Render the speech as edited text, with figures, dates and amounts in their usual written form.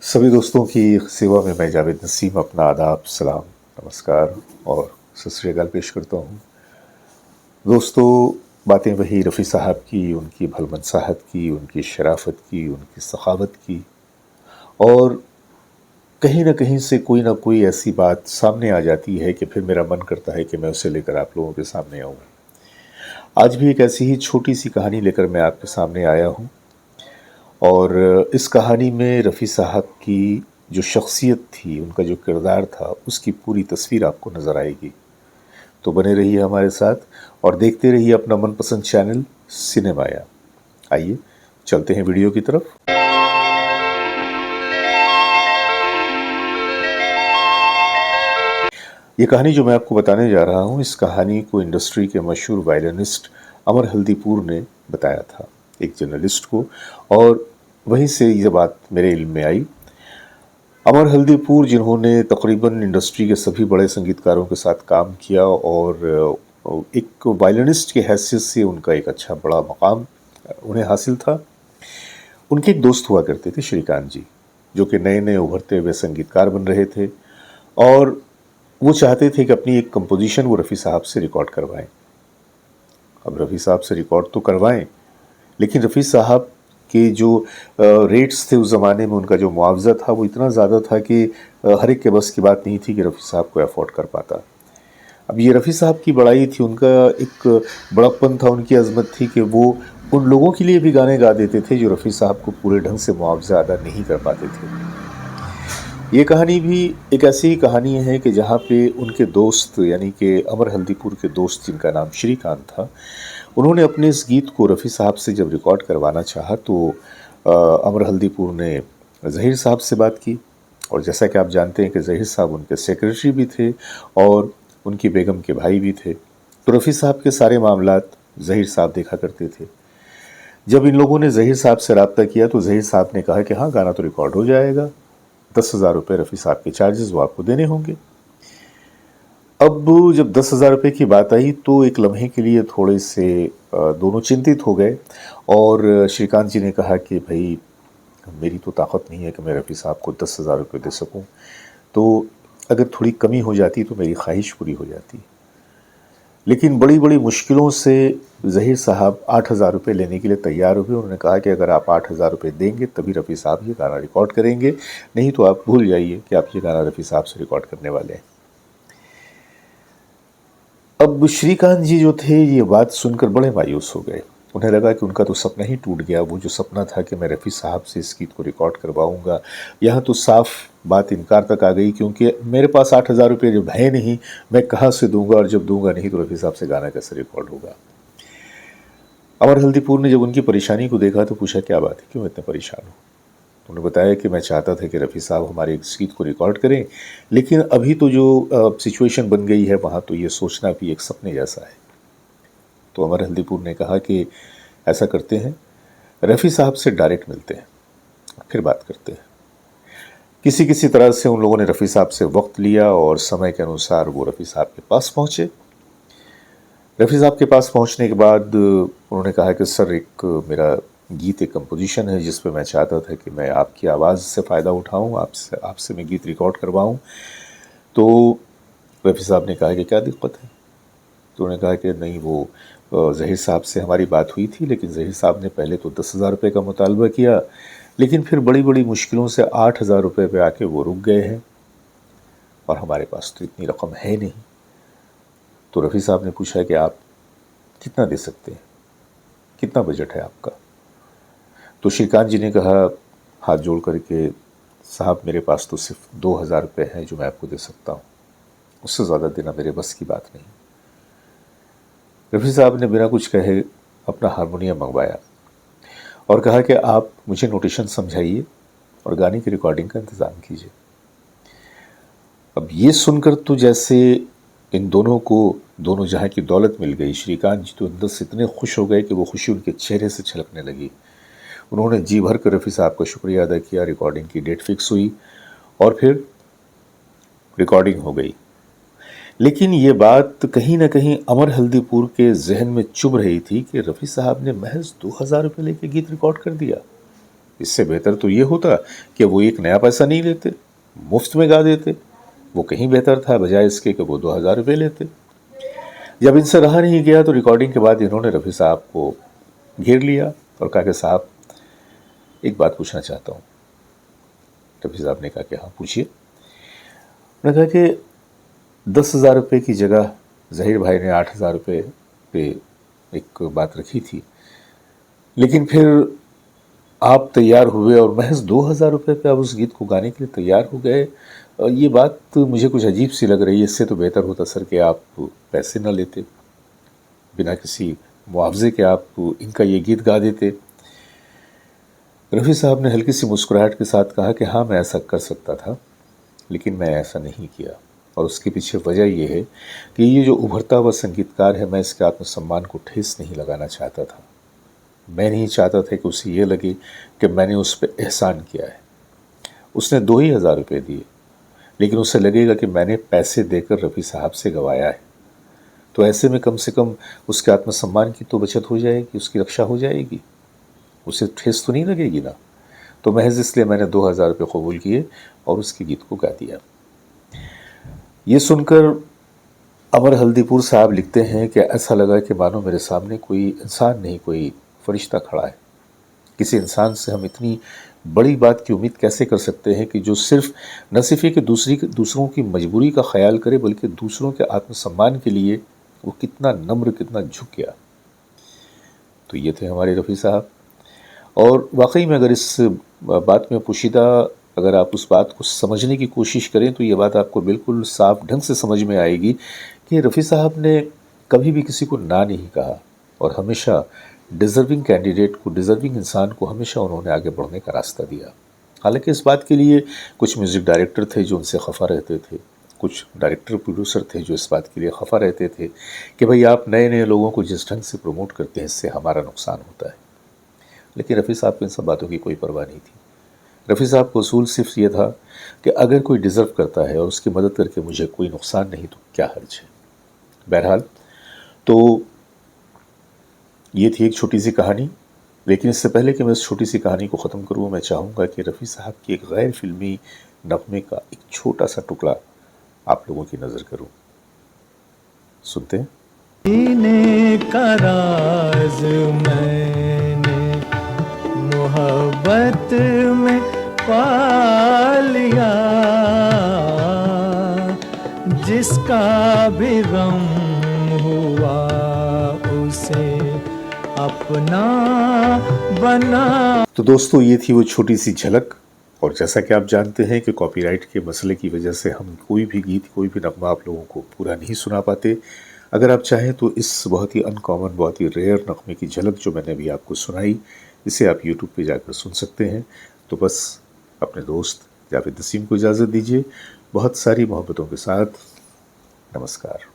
सभी दोस्तों की सेवा में मैं जावेद नसीम अपना आदाब, सलाम, नमस्कार और सत श्री अकाल पेश करता हूँ। दोस्तों, बातें वही रफ़ी साहब की, उनकी भलमनसाहत की, उनकी शराफत की, उनकी सखावत की, और कहीं न कहीं से कोई ना कोई ऐसी बात सामने आ जाती है कि फिर मेरा मन करता है कि मैं उसे लेकर आप लोगों के सामने आऊँ। आज भी एक ऐसी ही छोटी-सी कहानी लेकर मैं आपके सामने आया हूँ और इस कहानी में रफ़ी साहब की जो शख्सियत थी, उनका जो किरदार था, उसकी पूरी तस्वीर आपको नज़र आएगी। तो बने रहिए हमारे साथ और देखते रहिए अपना मनपसंद चैनल सिनेमाया। आइए चलते हैं वीडियो की तरफ। ये कहानी जो मैं आपको बताने जा रहा हूँ, इस कहानी को इंडस्ट्री के मशहूर वायलिनिस्ट अमर हल्दीपुर ने बताया था एक जर्नलिस्ट को, और वहीं से ये बात मेरे इल्म में आई। अमर हल्दीपुर, जिन्होंने तकरीबन इंडस्ट्री के सभी बड़े संगीतकारों के साथ काम किया और एक वायलिनिस्ट की हैसियत से उनका एक अच्छा बड़ा मकाम उन्हें हासिल था। उनके एक दोस्त हुआ करते थे, श्रीकांत जी, जो कि नए नए उभरते हुए संगीतकार बन रहे थे और वो चाहते थे कि अपनी एक कंपोजिशन वो रफ़ी साहब से रिकॉर्ड करवाएं। अब रफ़ी साहब से रिकॉर्ड तो करवाएं, लेकिन रफ़ी साहब के जो रेट्स थे उस ज़माने में, उनका जो मुआवजा था वो इतना ज़्यादा था कि हर एक के बस की बात नहीं थी कि रफ़ी साहब को अफोर्ड कर पाता। अब ये रफ़ी साहब की बड़ाई थी, उनका एक बड़प्पन था, उनकी अज़मत थी कि वो उन लोगों के लिए भी गाने गा देते थे जो रफ़ी साहब को पूरे ढंग से मुआवजा अदा नहीं कर पाते थे। ये कहानी भी एक ऐसी ही कहानी है कि जहाँ पे उनके दोस्त, यानी कि अमर हल्दीपुर के दोस्त जिनका नाम श्रीकांत था, उन्होंने अपने इस गीत को रफ़ी साहब से जब रिकॉर्ड करवाना चाहा तो अमर हल्दीपुर ने ज़हीर साहब से बात की। और जैसा कि आप जानते हैं कि ज़हीर साहब उनके सेक्रेटरी भी थे और उनकी बेगम के भाई भी थे, तो रफ़ी साहब के सारे मामलात ज़हीर साहब देखा करते थे। जब इन लोगों ने ज़हीर साहब से रब्ता किया तो ज़हीर साहब ने कहा कि हाँ, गाना तो रिकॉर्ड हो जाएगा, 10,000 रुपये रफ़ी साहब के चार्जेस वो आपको देने होंगे। अब जब 10,000 रुपये की बात आई तो एक लम्हे के लिए थोड़े से दोनों चिंतित हो गए और श्रीकांत जी ने कहा कि भाई, मेरी तो ताकत नहीं है कि मैं रफ़ी साहब को 10,000 रुपये दे सकूं, तो अगर थोड़ी कमी हो जाती तो मेरी ख्वाहिश पूरी हो जाती। लेकिन बड़ी बड़ी मुश्किलों से ज़हीर साहब 8,000 रुपये लेने के लिए तैयार हुए। उन्होंने कहा कि अगर आप 8,000 रुपये देंगे तभी रफ़ी साहब ये गाना रिकॉर्ड करेंगे, नहीं तो आप भूल जाइए कि आप ये गाना रफ़ी साहब से रिकॉर्ड करने वाले हैं। अब श्रीकांत जी जो थे, ये बात सुनकर बड़े मायूस हो गए। उन्हें लगा कि उनका तो सपना ही टूट गया। वो जो सपना था कि मैं रफ़ी साहब से इस गीत को रिकॉर्ड करवाऊंगा, यहाँ तो साफ बात इनकार तक आ गई, क्योंकि मेरे पास 8,000 रुपये जब है नहीं, मैं कहाँ से दूंगा, और जब दूंगा नहीं तो रफ़ी साहब से गाना कैसे रिकॉर्ड होगा। अमर हल्दीपुर ने जब उनकी परेशानी को देखा तो पूछा, क्या बात है, क्यों इतने परेशान हो? उन्होंने बताया कि मैं चाहता था कि रफ़ी साहब हमारे इस गीत को रिकॉर्ड करें, लेकिन अभी तो जो सिचुएशन बन गई है वहाँ तो ये सोचना भी एक सपने जैसा है। तो अमर हल्दीपुर ने कहा कि ऐसा करते हैं, रफ़ी साहब से डायरेक्ट मिलते हैं, फिर बात करते हैं। किसी किसी तरह से उन लोगों ने रफ़ी साहब से वक्त लिया और समय के अनुसार वो रफ़ी साहब के पास पहुँचे। रफ़ी साहब के पास पहुँचने के बाद उन्होंने कहा कि सर, एक मेरा गीत, एक कंपोजिशन है जिस पे मैं चाहता था कि मैं आपकी आवाज़ से फ़ायदा उठाऊँ, आपसे आपसे मैं गीत रिकॉर्ड करवाऊँ। तो रफ़ी साहब ने कहा कि क्या दिक्कत है? तो उन्होंने कहा कि नहीं, वो ज़हीर साहब से हमारी बात हुई थी, लेकिन ज़हीर साहब ने पहले तो 10,000 रुपये का मुतालबा किया, लेकिन फिर बड़ी बड़ी मुश्किलों से 8,000 रुपये पे आके वो रुक गए हैं और हमारे पास तो इतनी रकम है नहीं। तो रफ़ी साहब ने पूछा कि आप कितना दे सकते हैं, कितना बजट है आपका? तो श्रीकांत जी ने कहा हाथ जोड़ करके, साहब मेरे पास तो सिर्फ 2,000 रुपये हैं जो मैं आपको दे सकता हूँ, उससे ज़्यादा देना मेरे बस की बात नहीं। रफ़ी साहब ने बिना कुछ कहे अपना हारमोनियम मंगवाया और कहा कि आप मुझे नोटेशन समझाइए और गाने की रिकॉर्डिंग का इंतज़ाम कीजिए। अब ये सुनकर तो जैसे इन दोनों को दोनों जहाँ की दौलत मिल गई। श्रीकांत जी तो अंदर से इतने खुश हो गए कि वो खुशी उनके चेहरे से छलकने लगी। उन्होंने जी भर कर रफ़ी साहब का शुक्रिया अदा किया। रिकॉर्डिंग की डेट फिक्स हुई और फिर रिकॉर्डिंग हो गई। लेकिन ये बात कहीं ना कहीं अमर हल्दीपुर के जहन में चुभ रही थी कि रफ़ी साहब ने महज 2,000 रुपये लेके गीत रिकॉर्ड कर दिया। इससे बेहतर तो ये होता कि वो एक नया पैसा नहीं लेते, मुफ्त में गा देते। वो कहीं बेहतर था बजाय इसके कि वो 2000 रुपये लेते। जब इनसे रहा नहीं गया तो रिकॉर्डिंग के बाद इन्होंने रफ़ी साहब को घेर लिया और कहा कि साहब एक बात पूछना चाहता हूँ। रफ़ी साहब ने कहा कि हाँ पूछिए। उन्होंने कहा कि 10,000 रुपये की जगह ज़हीर भाई ने 8,000 रुपये पे एक बात रखी थी, लेकिन फिर आप तैयार हुए और महज 2,000 रुपये पे आप उस गीत को गाने के लिए तैयार हो गए। ये बात मुझे कुछ अजीब सी लग रही है। इससे तो बेहतर होता सर कि आप पैसे न लेते, बिना किसी मुआवजे के आप इनका ये गीत गा देते। रफ़ी साहब ने हल्की सी मुस्कुराहट के साथ कहा कि हाँ मैं ऐसा कर सकता था, लेकिन मैं ऐसा नहीं किया। और उसके पीछे वजह ये है कि ये जो उभरता हुआ संगीतकार है, मैं इसके आत्मसम्मान को ठेस नहीं लगाना चाहता था। मैं नहीं चाहता था कि उसे ये लगे कि मैंने उस पर एहसान किया है। उसने 2,000 रुपये दिए, लेकिन उसे लगेगा कि मैंने पैसे देकर रफ़ी साहब से गवाया है। तो ऐसे में कम से कम उसके आत्मसम्मान की तो बचत हो जाएगी, उसकी रक्षा हो जाएगी, उसे ठेस तो नहीं लगेगी ना। तो महज इसलिए मैंने 2,000 रुपये कबूल किए और उसके गीत को गा दिया। ये सुनकर अमर हल्दीपुर साहब लिखते हैं कि ऐसा लगा कि मानो मेरे सामने कोई इंसान नहीं, कोई फरिश्ता खड़ा है। किसी इंसान से हम इतनी बड़ी बात की उम्मीद कैसे कर सकते हैं कि जो सिर्फ न सिर्फ ये कि दूसरों की मजबूरी का ख्याल करे, बल्कि दूसरों के आत्मसम्मान के लिए वो कितना नम्र, कितना झुक गया। तो ये थे हमारे रफ़ी साहब। और वाकई में अगर इस बात में पोशीदा अगर आप उस बात को समझने की कोशिश करें तो ये बात आपको बिल्कुल साफ ढंग से समझ में आएगी कि रफ़ी साहब ने कभी भी किसी को ना नहीं कहा और हमेशा डिज़र्विंग कैंडिडेट को, डिज़र्विंग इंसान को हमेशा उन्होंने आगे बढ़ने का रास्ता दिया। हालांकि इस बात के लिए कुछ म्यूज़िक डायरेक्टर थे जो उनसे खफा रहते थे, कुछ डायरेक्टर प्रोड्यूसर थे जो इस बात के लिए खफा रहते थे कि भाई आप नए नए लोगों को जिस ढंग से प्रमोट करते हैं इससे हमारा नुकसान होता है। लेकिन रफ़ी साहब को इन सब बातों की कोई परवाह नहीं थी। रफ़ी साहब को उसूल सिर्फ ये था कि अगर कोई डिज़र्व करता है और उसकी मदद करके मुझे कोई नुकसान नहीं तो क्या हर्ज है। बहरहाल तो ये थी एक छोटी सी कहानी, लेकिन इससे पहले कि मैं इस छोटी सी कहानी को ख़त्म करूँ, मैं चाहूँगा कि रफ़ी साहब की एक गैर फिल्मी नग़मे का एक छोटा सा टुकड़ा आप लोगों की नज़र करूँ। सुनते हैं। जीने का राज मैंने मोहब्बत में पा लिया, जिसका भी गम हुआ उसे अपना बना। तो दोस्तों ये थी वो छोटी सी झलक। और जैसा कि आप जानते हैं कि कॉपीराइट के मसले की वजह से हम कोई भी गीत, कोई भी नगमा आप लोगों को पूरा नहीं सुना पाते। अगर आप चाहें तो इस बहुत ही अनकॉमन, बहुत ही रेयर नगमे की झलक जो मैंने अभी आपको सुनाई, इसे आप यूट्यूब पे जाकर सुन सकते हैं। तो बस अपने दोस्त जावेद नसीम को इजाज़त दीजिए, बहुत सारी मोहब्बतों के साथ। नमस्कार।